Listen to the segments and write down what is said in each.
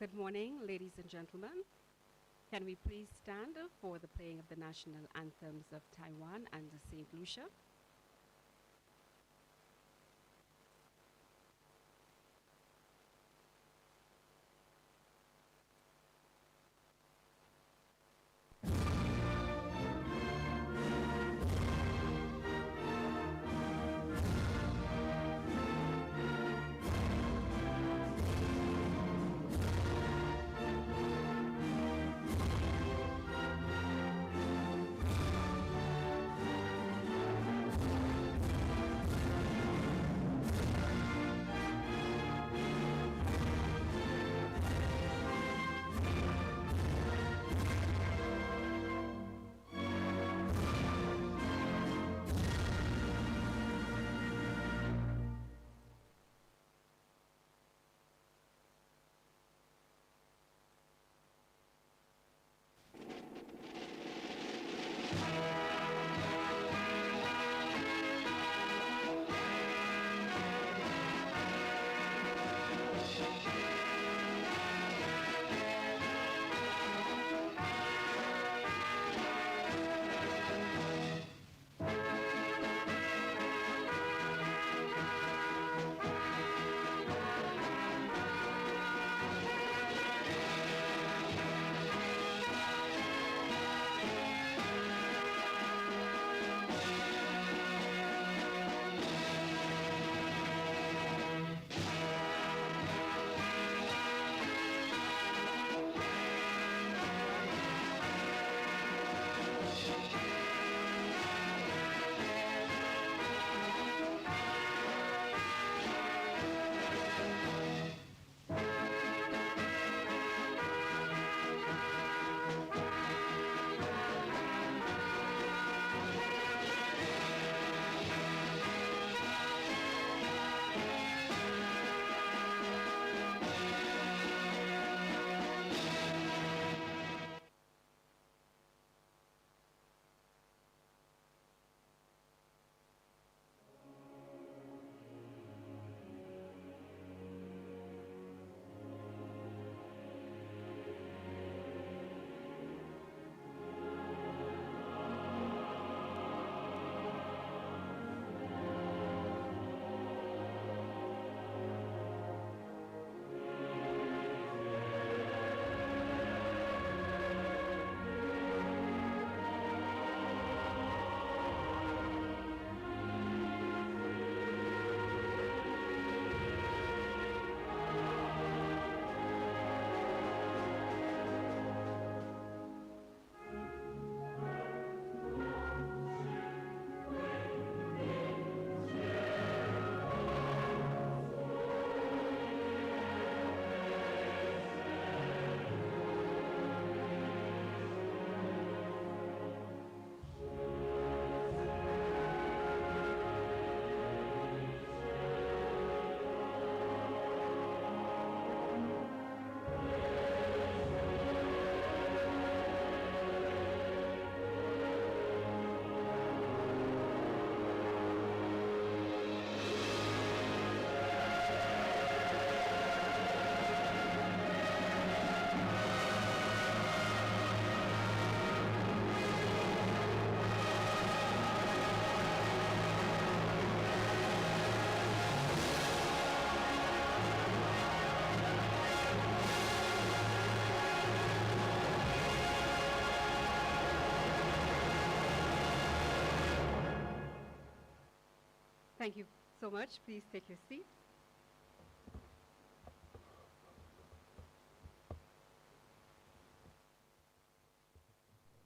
Good morning, ladies and gentlemen. Can we please stand for the playing of the national anthems of Taiwan and St. Lucia? Thank you so much. Please take your seat.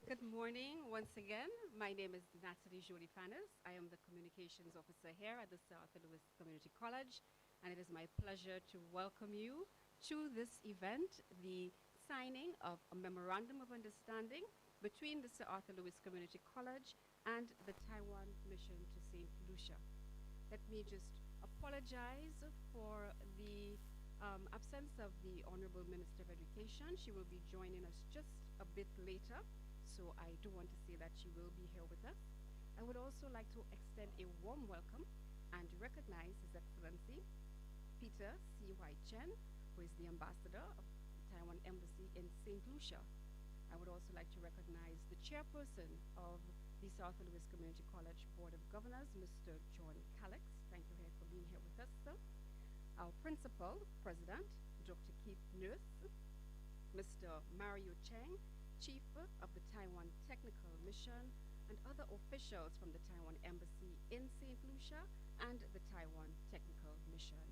Good morning once again. My name is Natalie Jolie Fanas. I am the Communications Officer here at the South Louis Community College, and it is my pleasure to welcome you to this event, the signing of a Memorandum of Understanding between the Sir Arthur Lewis Community College and the Taiwan Mission to St. Lucia. Let me just apologize for the absence of the Honorable Minister of Education. She will be joining us just a bit later, so I do want to say that she will be here with us. I would also like to extend a warm welcome and recognize His Excellency Peter C. Y. Chen, who is the Ambassador of Taiwan Embassy in St. Lucia. I would also like to recognize the chairperson of the South Louis Community College Board of Governors, Mr. John Calix. Thank you for being here with us, sir. Our principal, President, Dr. Keith Nurse, Mr. Mario Cheng, Chief of the Taiwan Technical Mission, and other officials from the Taiwan Embassy in St. Lucia and the Taiwan Technical Mission.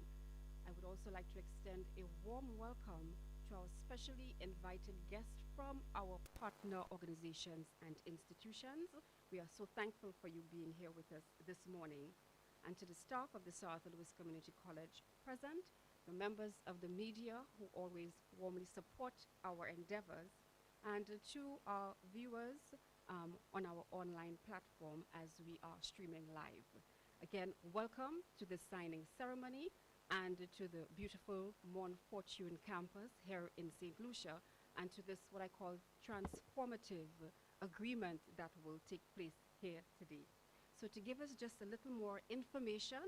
I would also like to extend a warm welcome to our specially invited guests from our partner organizations and institutions. We are so thankful for you being here with us this morning. And to the staff of the South Louis Community College present, the members of the media who always warmly support our endeavors, and to our viewers on our online platform as we are streaming live. Again, welcome to the signing ceremony and to the beautiful Mon Fortune campus here in St. Lucia, and to this what I call transformative agreement that will take place here today. So to give us just a little more information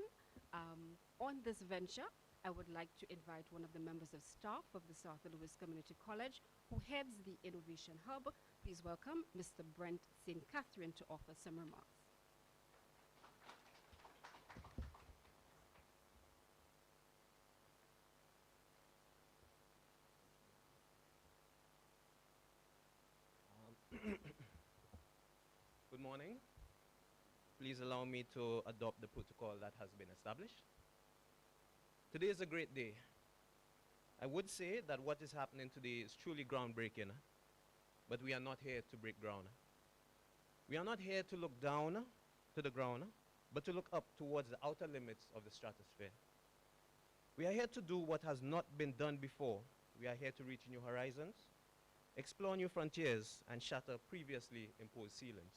on this venture, I would like to invite one of the members of staff of the South Louis Community College who heads the Innovation Hub. Please welcome Mr. Brent St. Catherine to offer some remarks. Good morning. Please allow me to adopt the protocol that has been established. Today is a great day. I would say that what is happening today is truly groundbreaking, but we are not here to break ground. We are not here to look down to the ground, but to look up towards the outer limits of the stratosphere. We are here to do what has not been done before. We are here to reach new horizons, explore new frontiers, and shatter previously imposed ceilings.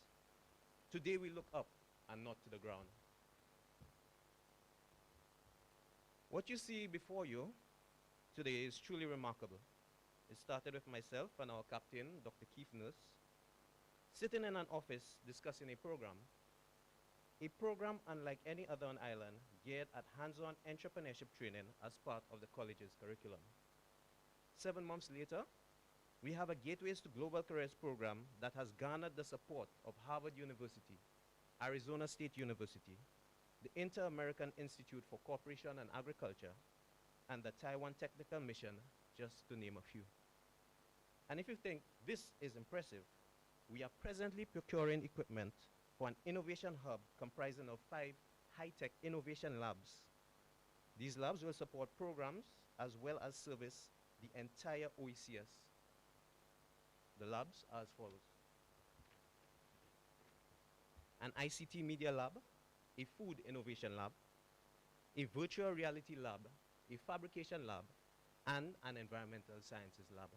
Today we look up and not to the ground. What you see before you today is truly remarkable. It started with myself and our captain, Dr. Keith Nurse, sitting in an office discussing a program unlike any other on island, geared at hands-on entrepreneurship training as part of the college's curriculum. 7 months later, we have a Gateways to Global Careers program that has garnered the support of Harvard University, Arizona State University, the Inter-American Institute for Cooperation and Agriculture, and the Taiwan Technical Mission, just to name a few. And if you think this is impressive, we are presently procuring equipment for an innovation hub comprising of 5 high-tech innovation labs. These labs will support programs as well as service the entire OECS. The labs are as follows: an ICT media lab, a food innovation lab, a virtual reality lab, a fabrication lab, and an environmental sciences lab.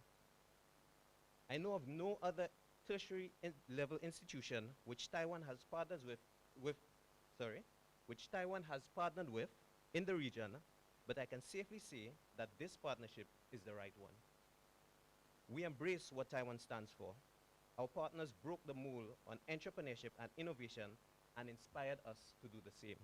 I know of no other tertiary level institution which Taiwan has partnered with in the region, but I can safely say that this partnership is the right one. We embrace what Taiwan stands for. Our partners broke the mold on entrepreneurship and innovation and inspired us to do the same.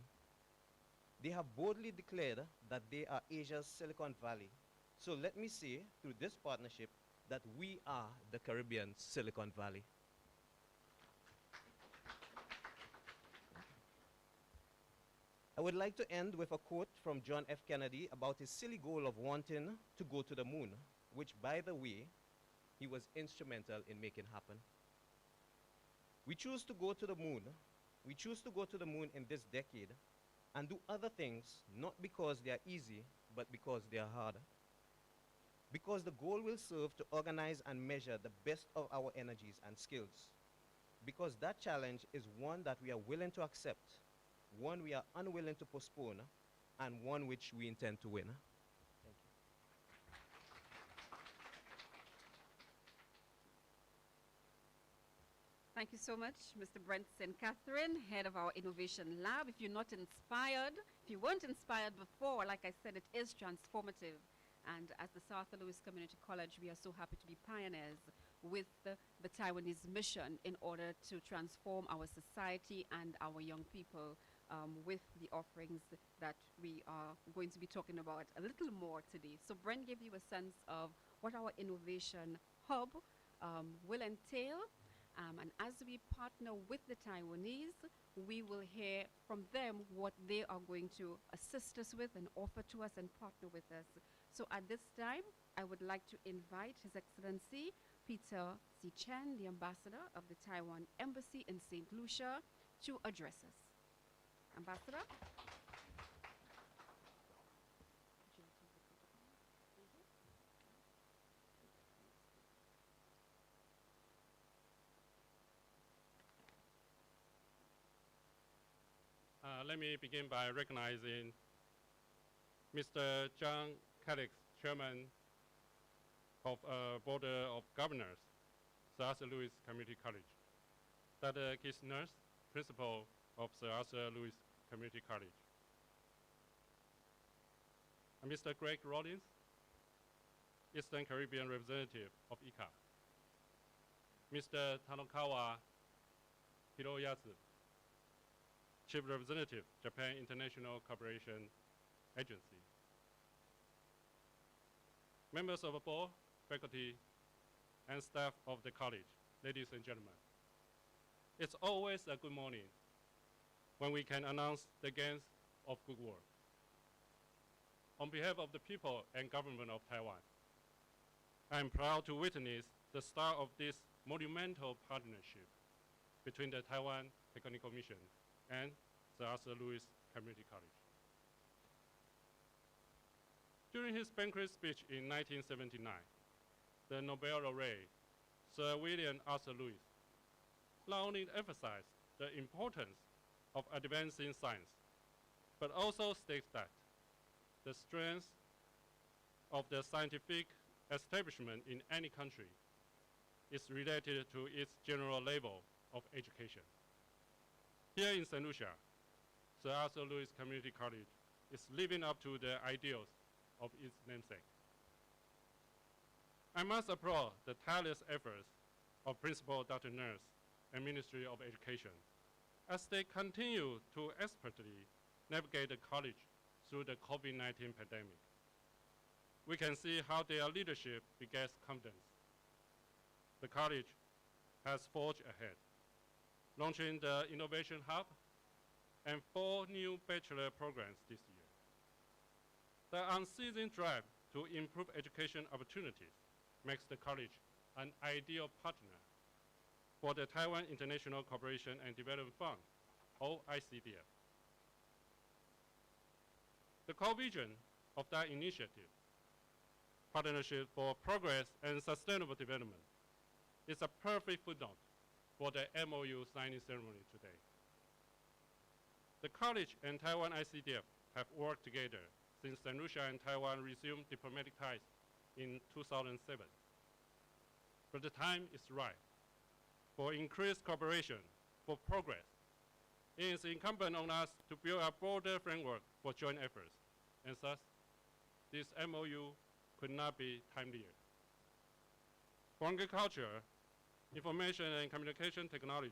They have boldly declared that they are Asia's Silicon Valley. So let me say, through this partnership, that we are the Caribbean's Silicon Valley. I would like to end with a quote from John F. Kennedy about his silly goal of wanting to go to the moon, which, by the way, he was instrumental in making happen. We choose to go to the moon. We choose to go to the moon in this decade and do other things, not because they are easy, but because they are hard. Because the goal will serve to organize and measure the best of our energies and skills. Because that challenge is one that we are willing to accept, one we are unwilling to postpone, and one which we intend to win. Thank you. Thank you so much, Mr. Brent St. Catherine, head of our Innovation Lab. If you're not inspired, if you weren't inspired before, like I said, it is transformative. And as the South Louis Community College, we are so happy to be pioneers with the Taiwanese mission in order to transform our society and our young people with the offerings that we are going to be talking about a little more today. So Brent gave you a sense of what our innovation hub will entail. And as we partner with the Taiwanese, we will hear from them what they are going to assist us with and offer to us and partner with us. So at this time, I would like to invite His Excellency Peter C. Chen, the Ambassador of the Taiwan Embassy in St. Lucia, to address us. Ambassador? Let me begin by recognizing Mr. John Calix, Chairman of Board of Governors, Sir Arthur Lewis Community College, Dr. Keith Nurse, Principal of Sir Arthur Lewis Community College, and Mr. Greg Rollins, Eastern Caribbean Representative of ICA, Mr. Tanokawa Hiroyasu, Chief Representative, Japan International Cooperation Agency. Members of the board, faculty, and staff of the college, ladies and gentlemen. It's always a good morning when we can announce the gains of good work. On behalf of the people and government of Taiwan, I am proud to witness the start of this monumental partnership between the Taiwan Technical Mission and Sir Arthur Lewis Community College. During his banquet speech in 1979, the Nobel laureate, Sir William Arthur Lewis, not only emphasized the importance of advancing science, but also states that the strength of the scientific establishment in any country is related to its general level of education. Here in St. Lucia, Sir Arthur Lewis Community College is living up to the ideals of its namesake. I must applaud the tireless efforts of Principal Dr. Nurse and Ministry of Education as they continue to expertly navigate the college through the COVID-19 pandemic. We can see how their leadership begets confidence. The college has forged ahead, launching the Innovation Hub and 4 new bachelor programs this year. The unceasing drive to improve education opportunities makes the college an ideal partner for the Taiwan International Cooperation and Development Fund, or ICDF. The core vision of that initiative, Partnership for Progress and Sustainable Development, is a perfect footnote for the MOU signing ceremony today. The college and Taiwan ICDF have worked together since St. Lucia and Taiwan resumed diplomatic ties in 2007. But the time is right for increased cooperation for progress. It is incumbent on us to build a broader framework for joint efforts, and thus, this MOU could not be timelier. From agriculture, information and communication technology,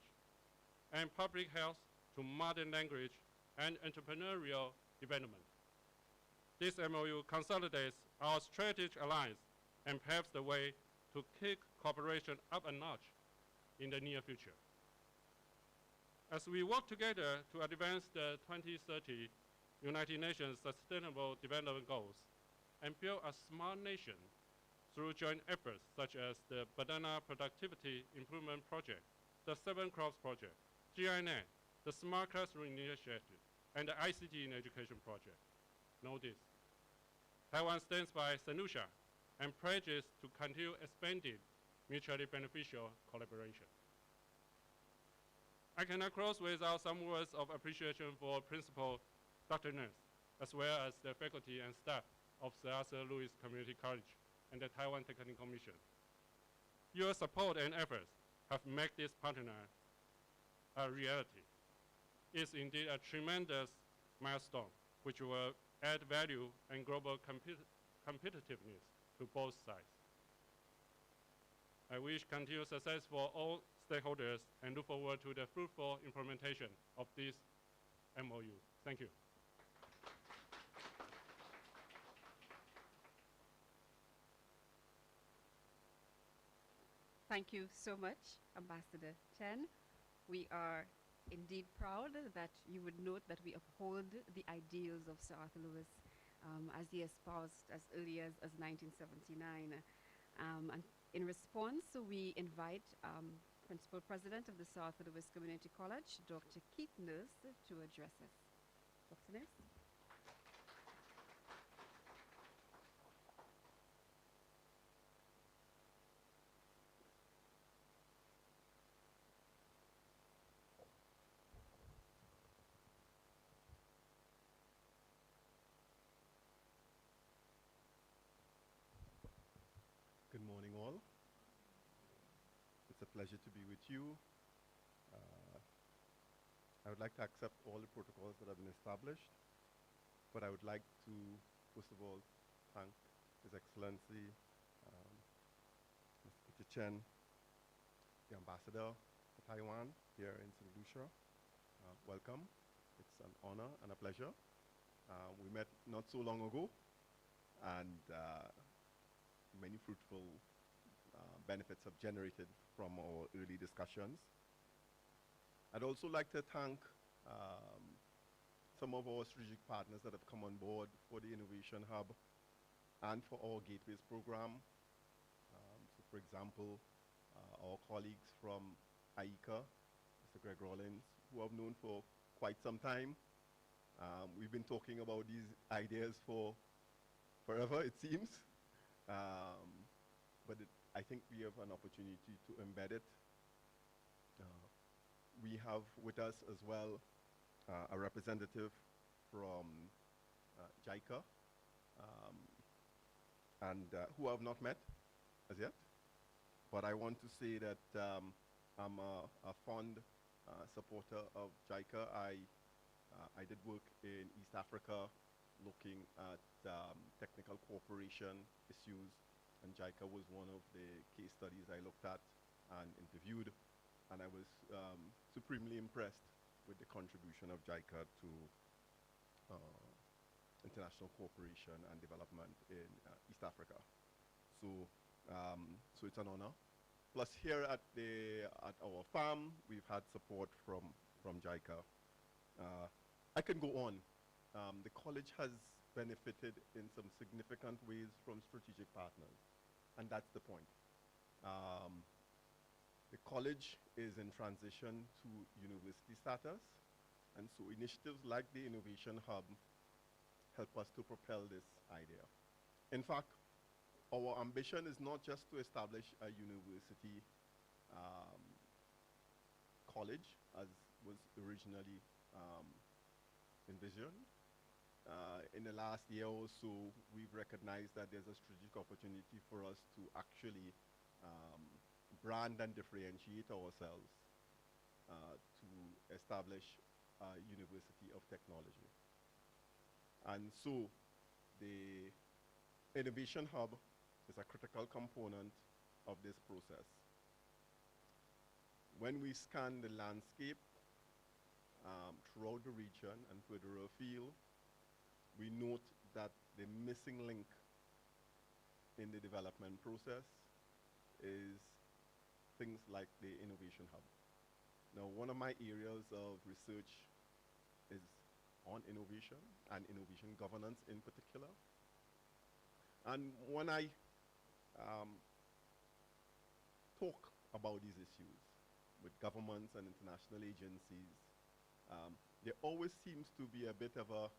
and public health to modern language and entrepreneurial development, this MOU consolidates our strategic alliance and paves the way to kick cooperation up a notch in the near future. As we work together to advance the 2030 United Nations Sustainable Development Goals and build a smart nation through joint efforts such as the Banana Productivity Improvement Project, the 7 Crops Project, GINET, the Smart Classroom Initiative, and the ICT in Education Project. Know this: Taiwan stands by St. Lucia and pledges to continue expanding mutually beneficial collaboration. I cannot close without some words of appreciation for Principal Dr. Nurse, as well as the faculty and staff of Sir Arthur Lewis Community College and the Taiwan Technical Mission. Your support and efforts have made this partner a reality. It's indeed a tremendous milestone, which will add value and global competitiveness to both sides. I wish continued success for all stakeholders and look forward to the fruitful implementation of this MOU. Thank you. Thank you so much, Ambassador Chen. We are indeed proud that you would note that we uphold the ideals of Sir Arthur Lewis as he espoused as early as 1979. And in response, we invite Principal President of the Sir Arthur Lewis Community College, Dr. Keith Nurse, to address us. Dr. Nurse? Good morning, all. It's a pleasure to be with you. I would like to accept all the protocols that have been established, but I would like to, first of all, thank His Excellency, Mr. Peter Chen, the Ambassador for Taiwan here in St. Lucia. Welcome. It's an honor and a pleasure. We met not so long ago, and many fruitful benefits have generated from our early discussions. I'd also like to thank some of our strategic partners that have come on board for the Innovation Hub and for our Gateways program. So for example, our colleagues from AICA, Mr. Greg Rollins, who I've known for quite some time. We've been talking about these ideas for forever, it seems. But I think we have an opportunity to embed it. We have with us as well a representative from JICA, and who I have not met as yet. But I want to say that I'm a fond supporter of JICA. I did work in East Africa looking at technical cooperation issues, and JICA was one of the case studies I looked at and interviewed, and I was supremely impressed with the contribution of JICA to international cooperation and development in East Africa. So, so it's an honor. Plus here at our farm, we've had support from JICA. I can go on. The college has benefited in some significant ways from strategic partners, and that's the point. The college is in transition to university status, and so initiatives like the Innovation Hub help us to propel this idea. In fact, our ambition is not just to establish a university college, as was originally envisioned. In the last year or so, we've recognized that there's a strategic opportunity for us to actually brand and differentiate ourselves to establish a university of technology. And so the Innovation Hub is a critical component of this process. When we scan the landscape throughout the region and further afield, we note that the missing link in the development process is things like the Innovation Hub. Now, one of my areas of research is on innovation and innovation governance in particular. And when I talk about these issues with governments and international agencies, there always seems to be a bit of a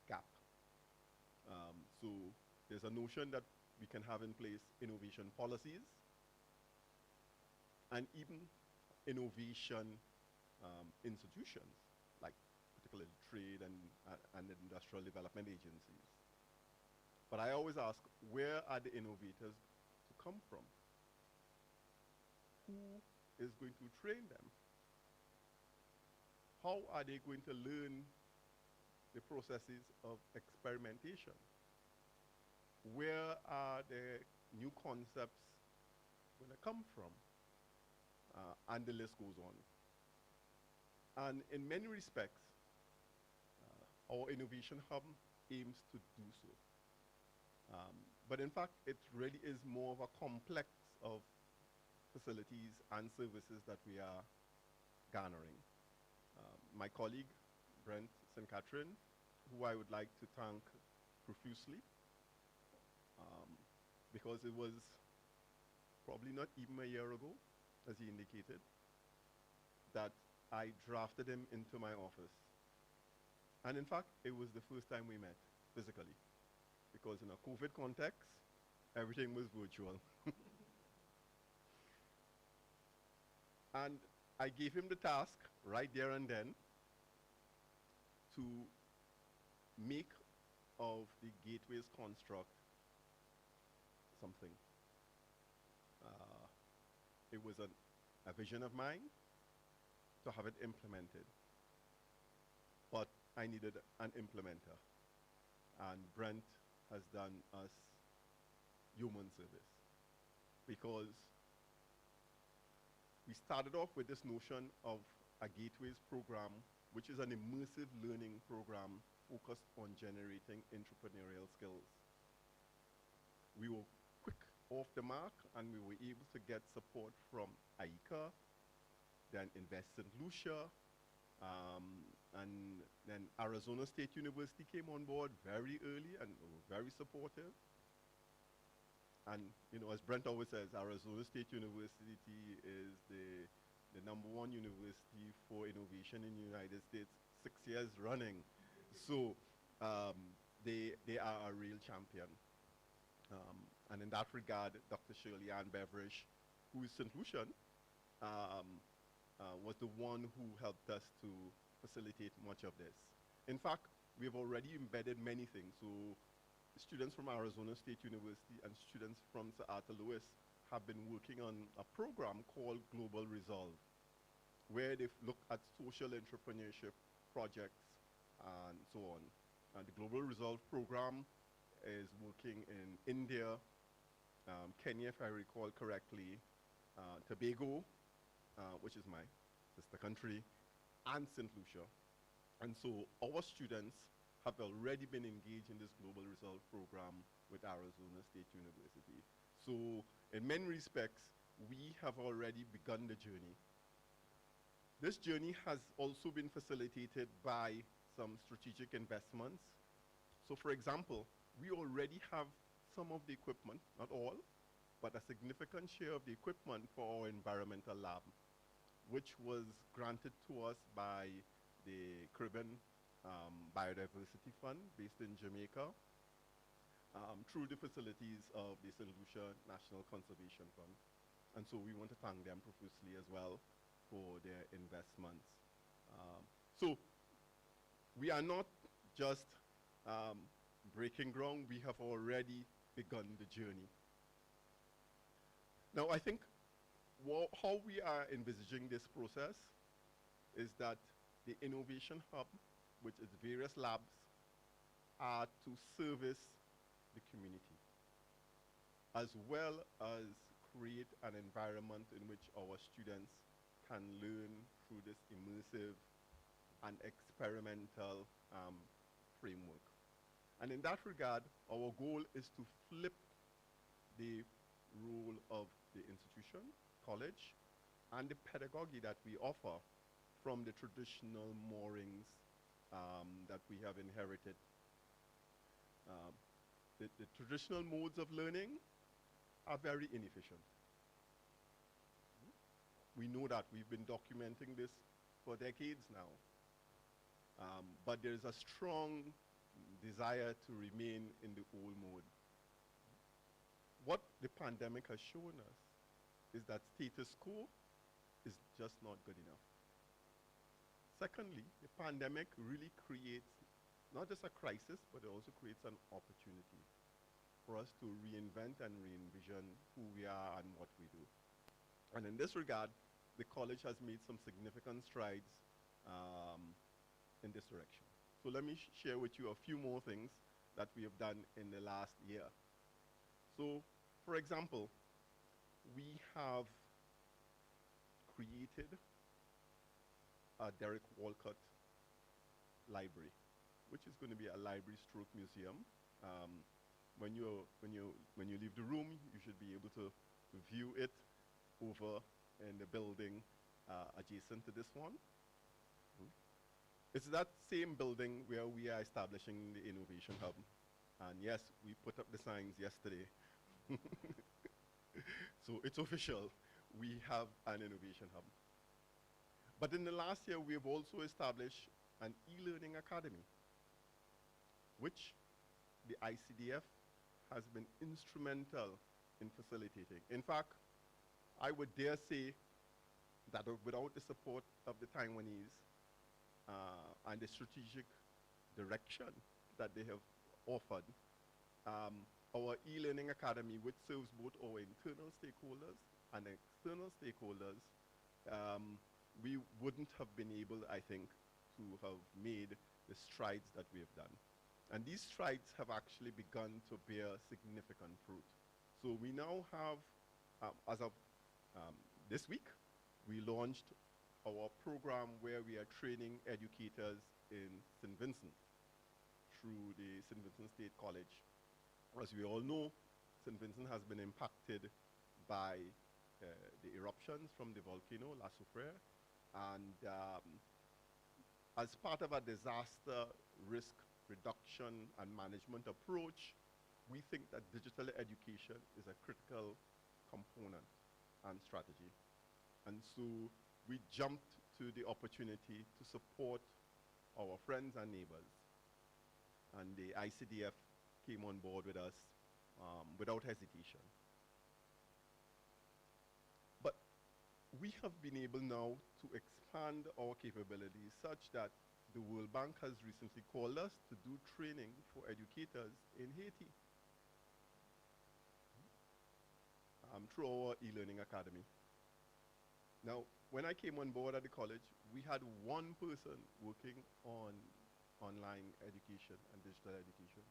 gap. So there's a notion that we can have in place innovation policies and even innovation institutions, like particularly trade and industrial development agencies. But I always ask, where are the innovators to come from? Who is going to train them? How are they going to learn the processes of experimentation? Where are the new concepts going to come from? And the list goes on. And in many respects, our innovation hub aims to do so. But in fact, it really is more of a complex of facilities and services that we are garnering. My colleague, Brent St. Catherine, who I would like to thank profusely, because it was probably not even a year ago, as he indicated, that I drafted him into my office. And in fact, it was the first time we met physically, because in a COVID context, everything was virtual. And I gave him the task right there and then to make of the Gateways construct something. It was a vision of mine to have it implemented. But I needed an implementer. And Brent has done us human service. Because we started off with this notion of a Gateways program, which is an immersive learning program focused on generating entrepreneurial skills. We were quick off the mark, and we were able to get support from AICA, then Invest St. Lucia, and then Arizona State University came on board very early and were very supportive. And you know, as Brent always says, Arizona State University is the #1 university for innovation in the United States, 6 years running. So they are a real champion. And in that regard, Dr. Shirley Ann Beveridge, who is St. Lucian, was the one who helped us to facilitate much of this. In fact, we've already embedded many things. So students from Arizona State University and students from Sir Arthur Lewis have been working on a program called Global Resolve, where they've looked at social entrepreneurship projects and so on. And the Global Resolve program is working in India, Kenya, if I recall correctly, Tobago, which is my sister country, and St. Lucia. And so our students have already been engaged in this Global Resolve program with Arizona State University. So in many respects, we have already begun the journey. This journey has also been facilitated by some strategic investments. So for example, we already have some of the equipment, not all, but a significant share of the equipment for our environmental lab, which was granted to us by the Caribbean Biodiversity Fund based in Jamaica, through the facilities of the St. Lucia National Conservation Fund. And so we want to thank them profusely as well for their investments. So we are not just breaking ground, we have already begun the journey. Now I think how we are envisaging this process is that the Innovation Hub, with its various labs, are to service the community, as well as create an environment in which our students can learn through this immersive and experimental framework. And in that regard, our goal is to flip the role of the institution, college, and the pedagogy that we offer from the traditional moorings that we have inherited. The traditional modes of learning are very inefficient. We know that. We've been documenting this for decades now. But there's a strong desire to remain in the old mode. What the pandemic has shown us is that status quo is just not good enough. Secondly, the pandemic really creates not just a crisis, but it also creates an opportunity for us to reinvent and re-envision who we are and what we do. And in this regard, the college has made some significant strides in this direction. So let me share with you a few more things that we have done in the last year. So, for example, we have created a Derek Walcott library. which is going to be a library stroke museum. When you leave the room, you should be able to view it over in the building adjacent to this one. It's that same building where we are establishing the Innovation Hub. And yes, we put up the signs yesterday. So it's official. We have an Innovation Hub. But in the last year, we have also established an e-learning academy, which the ICDF has been instrumental in facilitating. In fact, I would dare say that without the support of the Taiwanese and the strategic direction that they have offered, our e-learning academy, which serves both our internal stakeholders and external stakeholders, we wouldn't have been able, I think, to have made the strides that we have done. And these strides have actually begun to bear significant fruit. So we now have, as of this week, we launched our program where we are training educators in St. Vincent through the St. Vincent State College. As we all know, St. Vincent has been impacted by the eruptions from the volcano, La Soufrière, and as part of a disaster risk reduction and management approach, we think that digital education is a critical component and strategy. And so we jumped to the opportunity to support our friends and neighbors. And the ICDF came on board with us without hesitation. But we have been able now to expand our capabilities such that the World Bank has recently called us to do training for educators in Haiti through our e-learning academy. Now, when I came on board at the college, we had one person working on online education and digital education.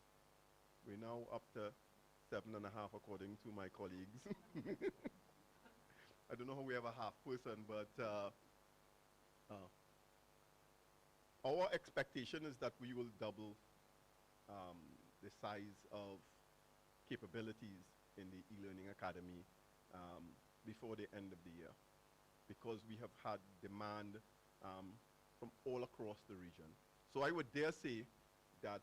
We're now up to 7.5 according to my colleagues. I don't know how we have a half person, but our expectation is that we will double the size of capabilities in the e-learning academy before the end of the year, because we have had demand from all across the region. So I would dare say that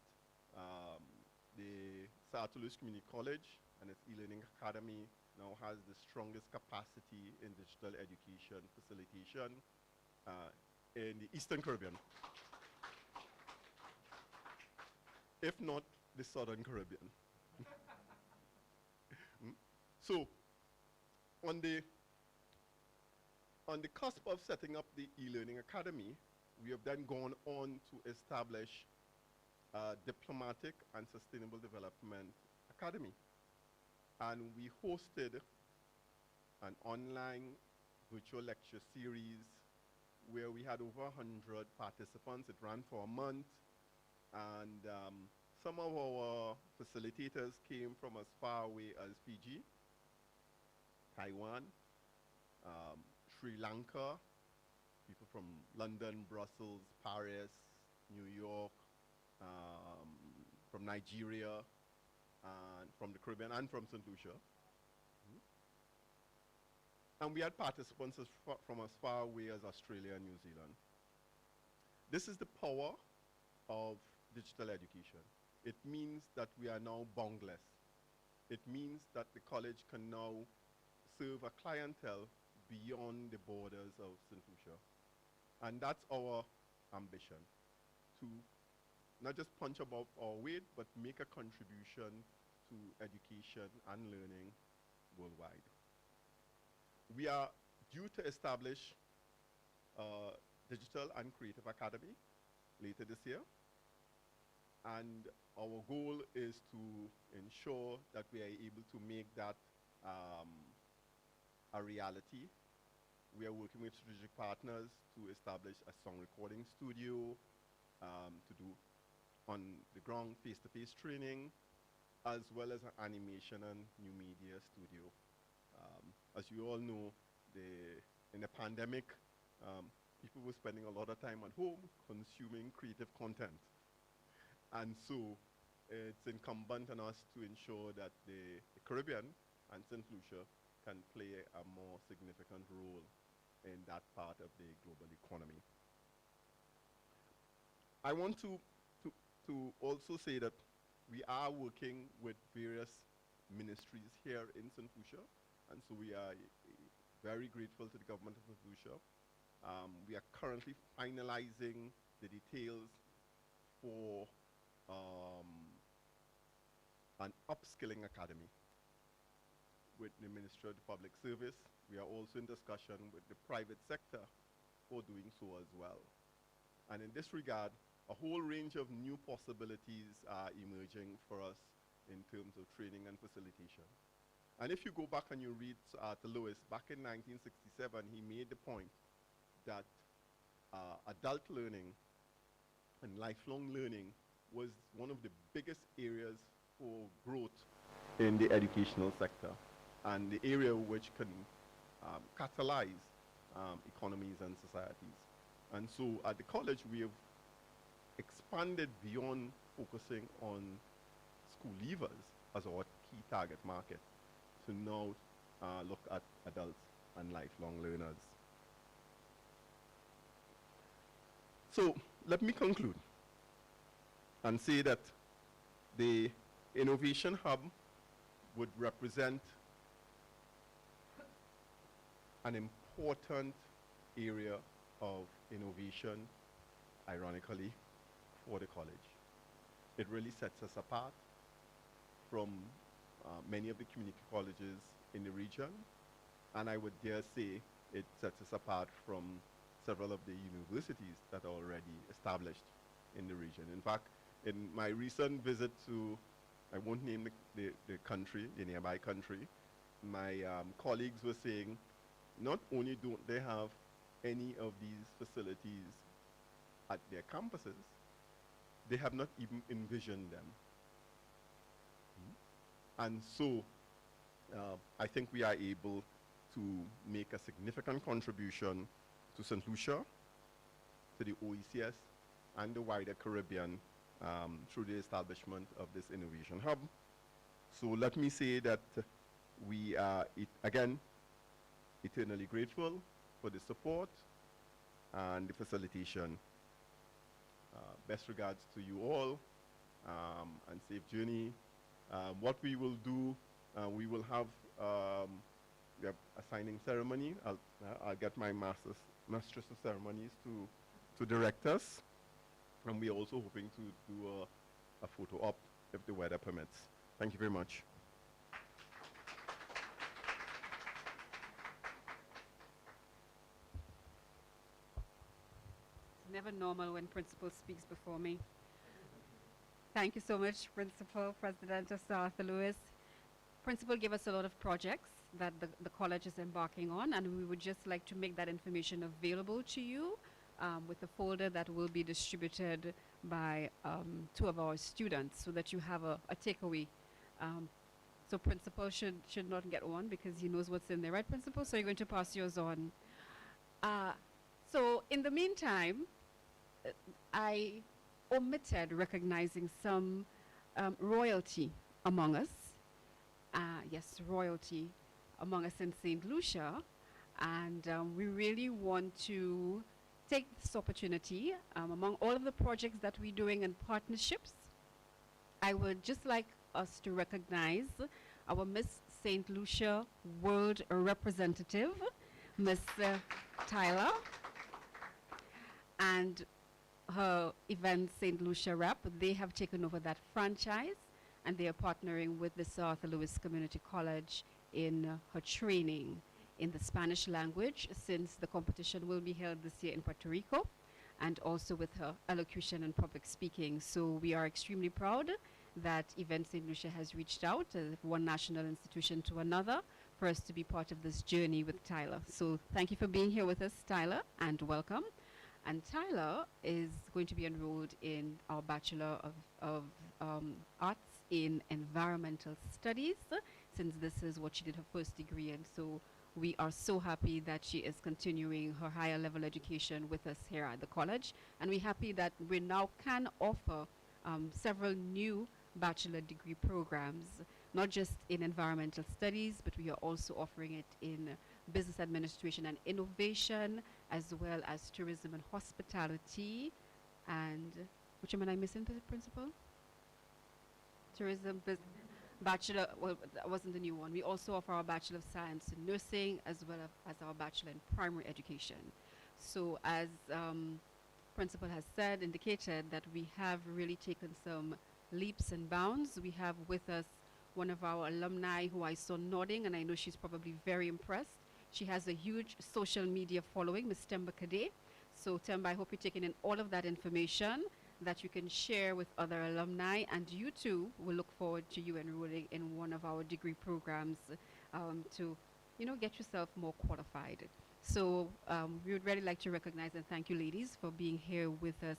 the SALCC Community College and its e-learning academy now has the strongest capacity in digital education facilitation in the Eastern Caribbean, if not the Southern Caribbean. So on the cusp of setting up the e-learning academy, we have then gone on to establish a diplomatic and sustainable development academy. And we hosted an online virtual lecture series where we had over 100 participants. It ran for a month. And some of our facilitators came from as far away as Fiji, Taiwan, Sri Lanka, people from London, Brussels, Paris, New York, from Nigeria, and from the Caribbean, and from St. Lucia. And we had participants from as far away as Australia and New Zealand. This is the power of digital education. It means that we are now boundless. It means that the college can now serve a clientele beyond the borders of St. Lucia. And that's our ambition, to not just punch above our weight, but make a contribution to education and learning worldwide. We are due to establish a digital and creative academy later this year. And our goal is to ensure that we are able to make that a reality. We are working with strategic partners to establish a song recording studio, to do on the ground face-to-face training, as well as an animation and new media studio. As you all know, in the pandemic, people were spending a lot of time at home consuming creative content. And so it's incumbent on us to ensure that the Caribbean and St. Lucia can play a more significant role in that part of the global economy. I want to also say that we are working with various ministries here in St. Lucia, and so we are very grateful to the government of St. Lucia. We are currently finalizing the details for an upskilling academy with the Ministry of the Public Service. We are also in discussion with the private sector for doing so as well. And in this regard, a whole range of new possibilities are emerging for us in terms of training and facilitation. And if you go back and you read Arthur Lewis, back in 1967, he made the point that adult learning and lifelong learning was one of the biggest areas for growth in the educational sector, and the area which can catalyze economies and societies. And so at the college, we have expanded beyond focusing on school leavers as our key target market to now look at adults and lifelong learners. So let me conclude and say that the Innovation Hub would represent an important area of innovation, ironically, for the college. It really sets us apart from many of the community colleges in the region, and I would dare say it sets us apart from several of the universities that are already established in the region. In fact, in my recent visit to, I won't name the country, the nearby country, my colleagues were saying, not only don't they have any of these facilities at their campuses, they have not even envisioned them. And so I think we are able to make a significant contribution to St. Lucia, to the OECS, and the wider Caribbean through the establishment of this Innovation Hub. So let me say that we are, again, eternally grateful for the support and the facilitation. Best regards to you all, and safe journey. What we will do, we will have a signing ceremony. I'll get my mistress of ceremonies to direct us. And we are also hoping to do a photo op if the weather permits. Thank you very much. It's never normal when principal speaks before me. Thank you so much, Principal, President of Sir Arthur Lewis. Principal gave us a lot of projects that the college is embarking on, and we would just like to make that information available to you with a folder that will be distributed by two of our students so that you have a takeaway. So Principal should not get one because he knows what's in there, right, Principal? So you're going to pass yours on. So in the meantime, I omitted recognizing some royalty among us. Yes, royalty among us in St. Lucia. And we really want to take this opportunity among all of the projects that we're doing and partnerships. I would just like us to recognize our Miss St. Lucia World Representative, Miss Tyler, and her event St. Lucia rep. They have taken over that franchise, and they are partnering with the Sir Arthur Lewis Community College in her training in the Spanish language, since the competition will be held this year in Puerto Rico, and also with her elocution and public speaking. So we are extremely proud that Event St. Lucia has reached out, one national institution to another, for us to be part of this journey with Tyler. So thank you for being here with us, Tyler, and welcome. And Tyler is going to be enrolled in our Bachelor of Arts in Environmental Studies, since this is what she did her first degree in. So we are so happy that she is continuing her higher level education with us here at the college. And we're happy that we now can offer several new bachelor degree programs, not just in environmental studies, but we are also offering it in business administration and innovation, as well as tourism and hospitality. And which one am I missing, principal? Tourism, bachelor, well, that wasn't the new one. We also offer our Bachelor of Science in Nursing as well as our Bachelor in Primary Education. So as principal has said, indicated that we have really taken some leaps and bounds. We have with us one of our alumni who I saw nodding, and I know she's probably very impressed. She has a huge social media following, Ms. Temba Kade. So Temba, I hope you're taking in all of that information that you can share with other alumni, and you too will look forward to you enrolling in one of our degree programs to, get yourself more qualified. So we would really like to recognize and thank you, ladies, for being here with us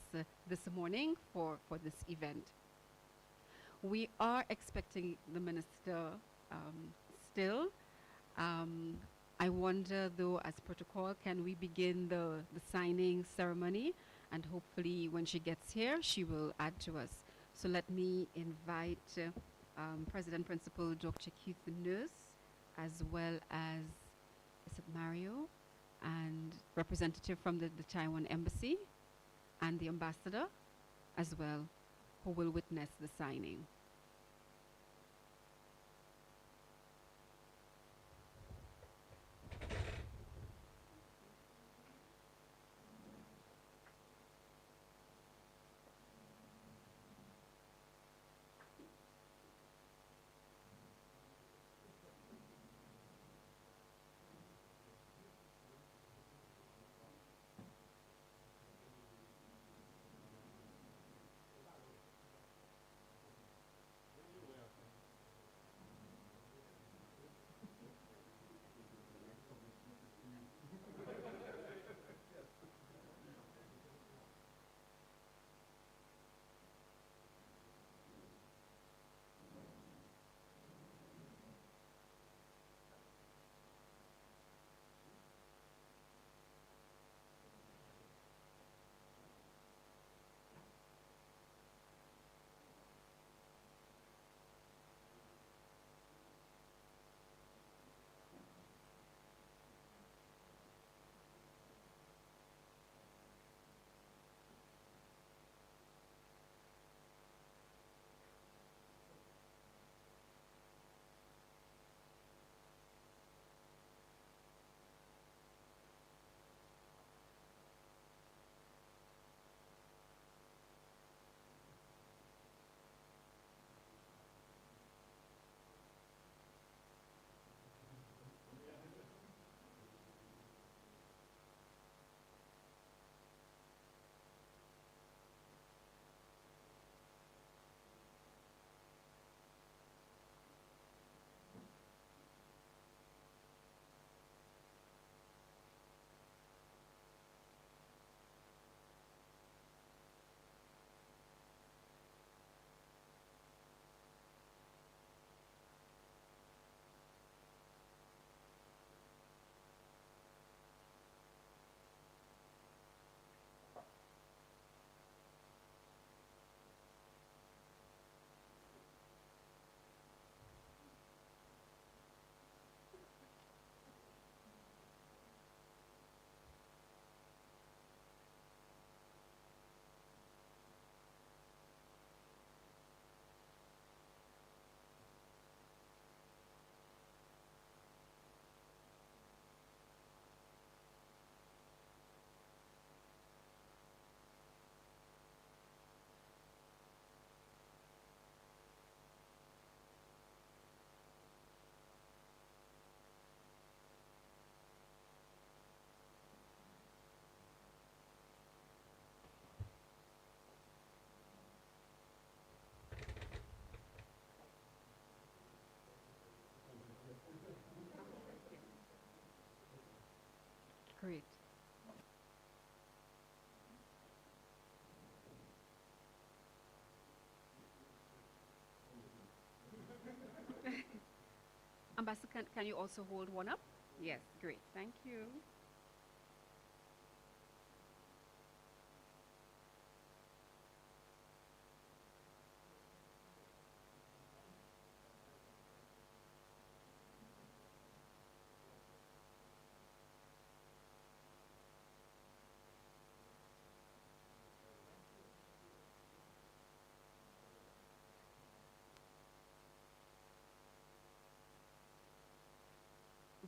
this morning for this event. We are expecting the minister still. I wonder, though, as protocol, can we begin the signing ceremony? And hopefully when she gets here, she will add to us. So let me invite President Principal Dr. Keith Nurse, as well as, is it Mario? And representative from the Taiwan Embassy, and the ambassador as well, who will witness the signing. Great. Ambassador, can you also hold one up? Yes, great. Thank you.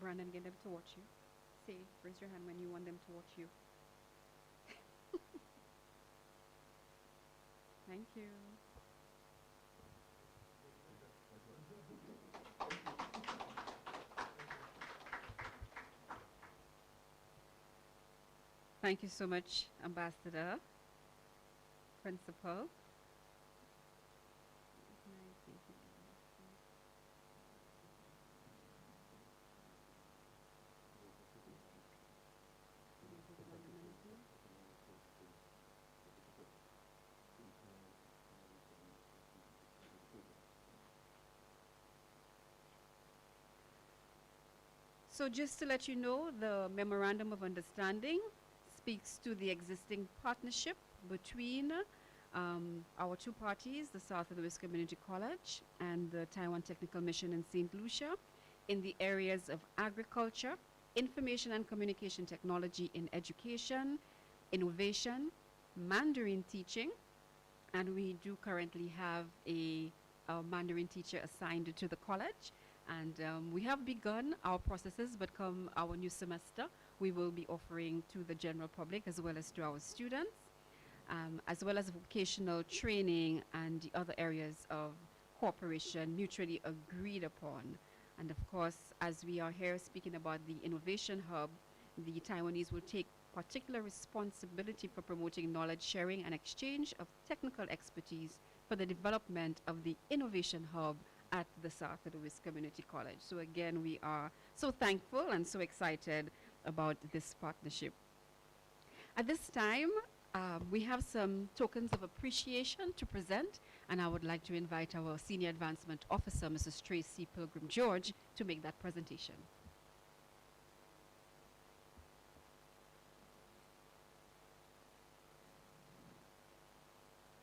Brandon, get them to watch you. Say, raise your hand when you want them to watch you. Thank you. Thank you so much, Ambassador, Principal. So just to let you know, the Memorandum of Understanding speaks to the existing partnership between our two parties, the South Louis Community College and the Taiwan Technical Mission in St. Lucia, in the areas of agriculture, information and communication technology in education, innovation, Mandarin teaching, and we do currently have a Mandarin teacher assigned to the college. And we have begun our processes, but come our new semester, we will be offering to the general public as well as to our students, as well as vocational training and the other areas of cooperation mutually agreed upon. And of course, as we are here speaking about the Innovation Hub, the Taiwanese will take particular responsibility for promoting knowledge sharing and exchange of technical expertise for the development of the Innovation Hub at the South Louis Community College. So again, we are so thankful and so excited about this partnership. At this time, we have some tokens of appreciation to present, and I would like to invite our Senior Advancement Officer, Mrs. Tracy Pilgrim George, to make that presentation.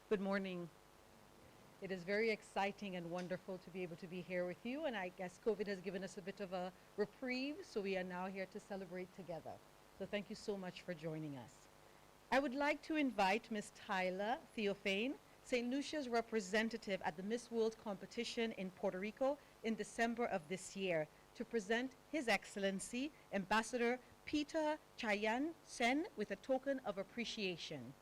Good morning. It is very exciting and wonderful to be able to be here with you, and I guess COVID has given us a bit of a reprieve, so we are now here to celebrate together. So thank you so much for joining us. I would like to invite Ms. Tyler Theophane, St. Lucia's representative at the Miss World competition in Puerto Rico in December of this year, to present His Excellency Ambassador Peter Chayan Sen with a token of appreciation.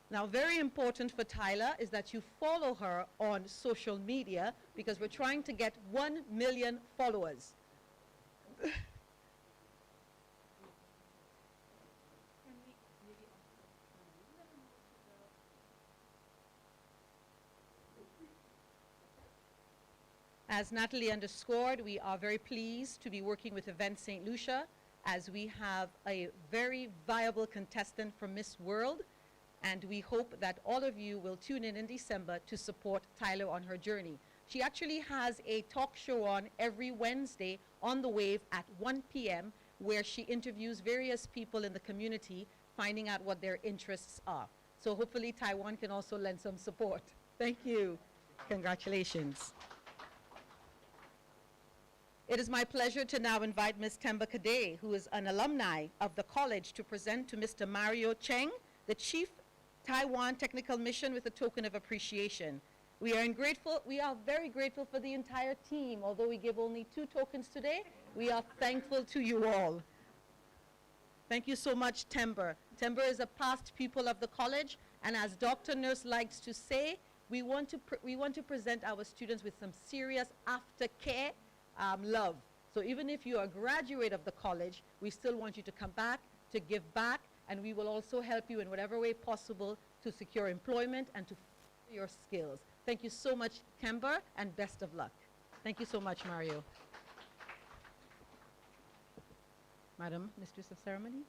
Now, very important for Tyler is that you follow her on social media, because we're trying to get 1 million followers. As Natalie underscored, we are very pleased to be working with Event St. Lucia, as we have a very viable contestant from Miss World. And we hope that all of you will tune in December to support Tyler on her journey. She actually has a talk show on every Wednesday on the Wave at 1 p.m. where she interviews various people in the community, finding out what their interests are. So hopefully Taiwan can also lend some support. Thank you. Congratulations. It is my pleasure to now invite Ms. Temba Kade, who is an alumni of the college, to present to Mr. Mario Cheng, the Chief Taiwan Technical Mission, with a token of appreciation. We are very grateful for the entire team. Although we give only 2 tokens today, we are thankful to you all. Thank you so much, Temba. Temba is a past pupil of the college, and as Dr. Nurse likes to say, we want to present our students with some serious aftercare love. So even if you are a graduate of the college, we still want you to come back, to give back, and we will also help you in whatever way possible to secure employment and to your skills. Thank you so much, Kemba, and best of luck. Thank you so much, Mario. Madam, Mistress of Ceremony.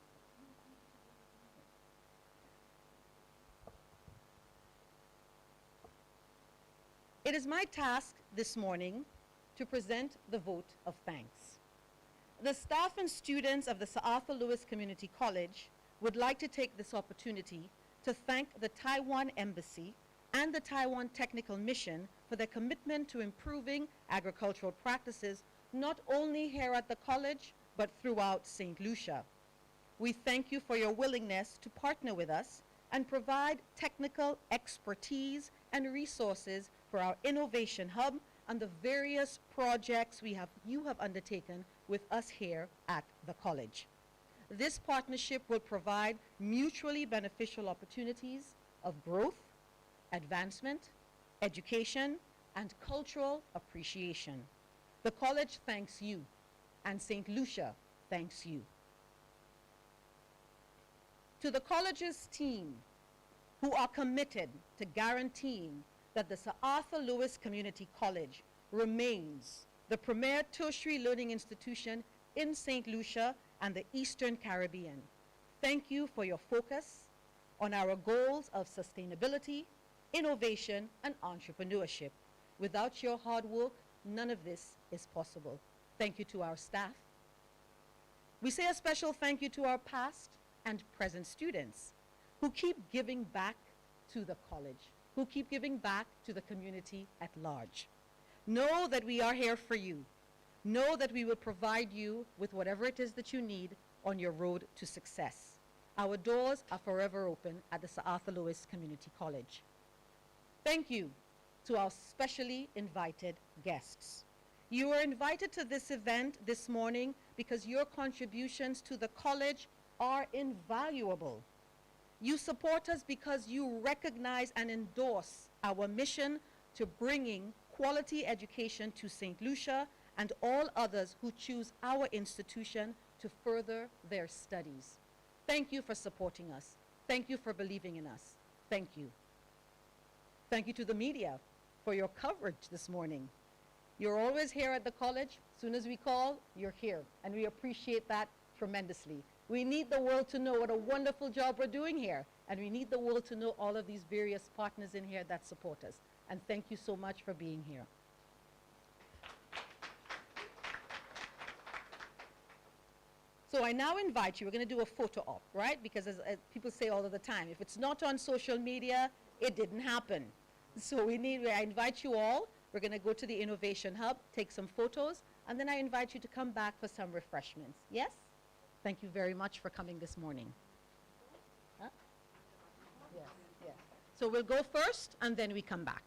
It is my task this morning to present the vote of thanks. The staff and students of the Sir Arthur Lewis Community College would like to take this opportunity to thank the Taiwan Embassy and the Taiwan Technical Mission for their commitment to improving agricultural practices, not only here at the college, but throughout St. Lucia. We thank you for your willingness to partner with us and provide technical expertise and resources for our Innovation Hub and the various projects you have undertaken with us here at the college. This partnership will provide mutually beneficial opportunities of growth, advancement, education, and cultural appreciation. The college thanks you, and St. Lucia thanks you. To the college's team, who are committed to guaranteeing that the Sir Arthur Lewis Community College remains the premier tertiary learning institution in St. Lucia and the Eastern Caribbean. Thank you for your focus on our goals of sustainability, innovation, and entrepreneurship. Without your hard work, none of this is possible. Thank you to our staff. We say a special thank you to our past and present students who keep giving back to the college, who keep giving back to the community at large. Know that we are here for you. Know that we will provide you with whatever it is that you need on your road to success. Our doors are forever open at the Sir Arthur Lewis Community College. Thank you to our specially invited guests. You are invited to this event this morning because your contributions to the college are invaluable. You support us because you recognize and endorse our mission to bringing quality education to St. Lucia and all others who choose our institution to further their studies. Thank you for supporting us. Thank you for believing in us. Thank you. Thank you to the media for your coverage this morning. You're always here at the college. As soon as we call, you're here, and we appreciate that tremendously. We need the world to know what a wonderful job we're doing here, and we need the world to know all of these various partners in here that support us. And thank you so much for being here. So I now invite you, we're going to do a photo op, right? Because as people say all of the time, if it's not on social media, it didn't happen. So I invite you all. We're going to go to the Innovation Hub, take some photos, and then I invite you to come back for some refreshments. Yes? Thank you very much for coming this morning. Huh? Yes, yes. So we'll go first, and then we come back.